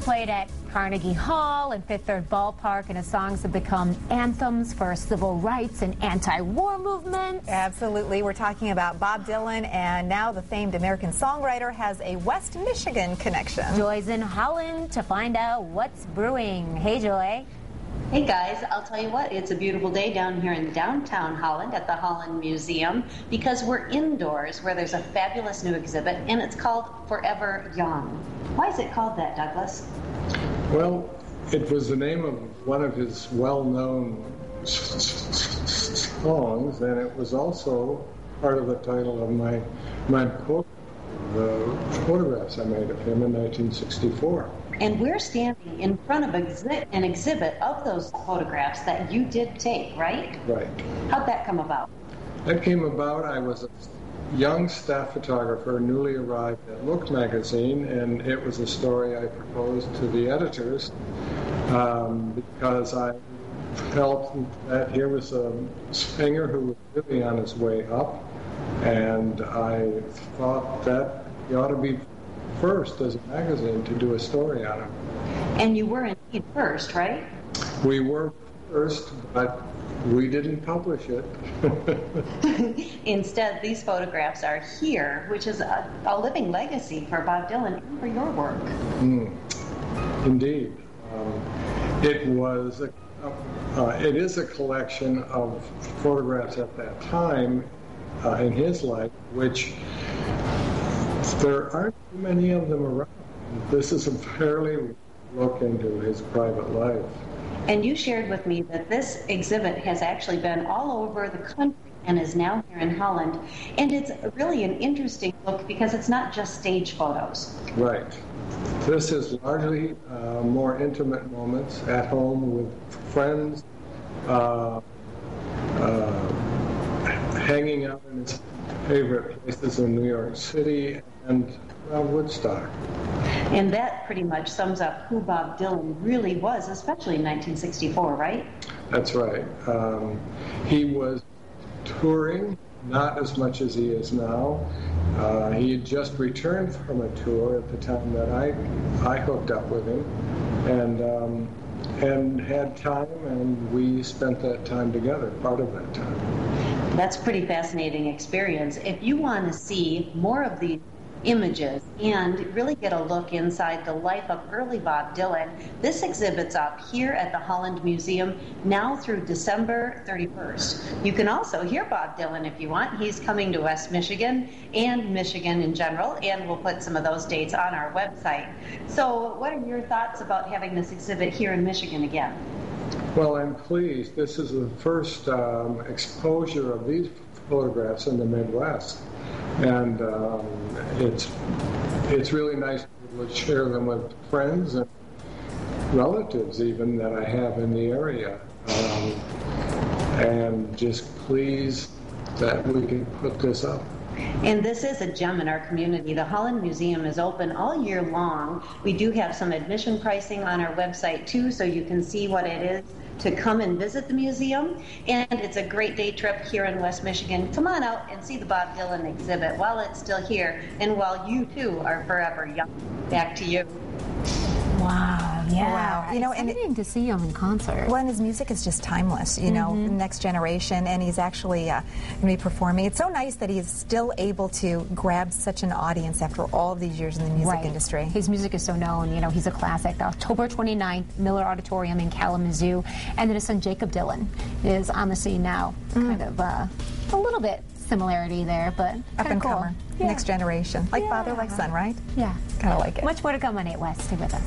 played at Carnegie Hall and Fifth Third Ballpark, and his songs have become anthems for civil rights and anti-war movements. Absolutely. We're talking about Bob Dylan, and now the famed American songwriter has a West Michigan connection. Joy's in Holland to find out what's brewing. Hey, Joy. Hey guys, I'll tell you what, it's a beautiful day down here in downtown Holland at the Holland Museum because we're indoors where there's a fabulous new exhibit and it's called Forever Young. Why is it called that, Douglas? Well, it was the name of one of his well-known songs, and it was also part of the title of my book, the photographs I made of him in 1964. And we're standing in front of an exhibit of those photographs that you did take, right? Right. How'd that come about? That came about, I was a young staff photographer, newly arrived at Look magazine, and it was a story I proposed to the editors because I felt that here was a singer who was really on his way up, and I thought that he ought to be first as a magazine to do a story on him. And you were indeed first, right? We were first, but we didn't publish it. Instead, these photographs are here, which is a living legacy for Bob Dylan and for your work. Indeed. It is a collection of photographs at that time in his life, which there aren't too many of them around. This is a fairly look into his private life. And you shared with me that this exhibit has actually been all over the country and is now here in Holland. And it's really an interesting look because it's not just stage photos. Right. This is largely more intimate moments at home with friends, hanging out in his favorite places in New York City and Woodstock. And that pretty much sums up who Bob Dylan really was, especially in 1964, right? That's right. He was touring, not as much as he is now. He had just returned from a tour at the time that I hooked up with him, and had time, and we spent that time together, part of that time. That's a pretty fascinating experience. If you want to see more of these images and really get a look inside the life of early Bob Dylan, this exhibit's up here at the Holland Museum now through December 31st. You can also hear Bob Dylan if you want. He's coming to West Michigan and Michigan in general, and we'll put some of those dates on our website. So what are your thoughts about having this exhibit here in Michigan again? Well, I'm pleased. This is the first exposure of these photographs in the Midwest. And it's really nice to be able to share them with friends and relatives even that I have in the area. And just pleased that we can put this up. And this is a gem in our community. The Holland Museum is open all year long. We do have some admission pricing on our website too, so you can see what it is to come and visit the museum. And it's a great day trip here in West Michigan. Come on out and see the Bob Dylan exhibit while it's still here and while you too are forever young. Back to you. Wow, yeah. Wow. You know, and exciting to see him in concert. Well, and his music is just timeless, you know, next generation, and he's actually going to be performing. It's so nice that he's still able to grab such an audience after all of these years in the music industry. His music is so known, you know, he's a classic. October 29th, Miller Auditorium in Kalamazoo, and then his son Jacob Dylan is on the scene now. Kind of a little bit similarity there, but up and cool. comer, next generation, like father, like son, right? Yeah, kind of like it. Much more to come on 8 West. Stay with us.